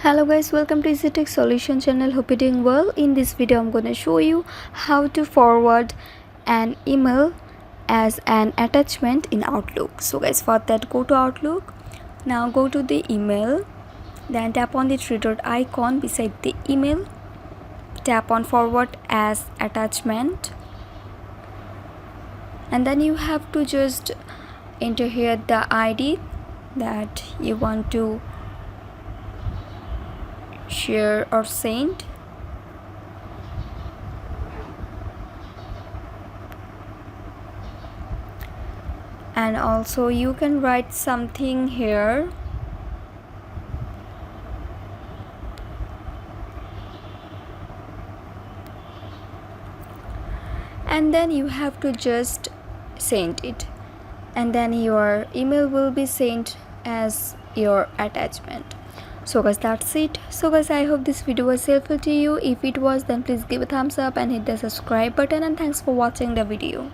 Hello guys, welcome to EasyTech Solution channel. Hope you're doing well. In this video I'm gonna show you how to forward an email as an attachment in Outlook. So guys, for that go to Outlook. Now go to the email, then tap on the three dot icon beside the email, tap on forward as attachment, and then you have to just enter here the ID that you want to share or send, and also you can write something here, and then you have to just send it, and then your email will be sent as your attachment. So guys, that's it. So guys, I hope this video was helpful to you. If it was, then please give a thumbs up and hit the subscribe button, and thanks for watching the video.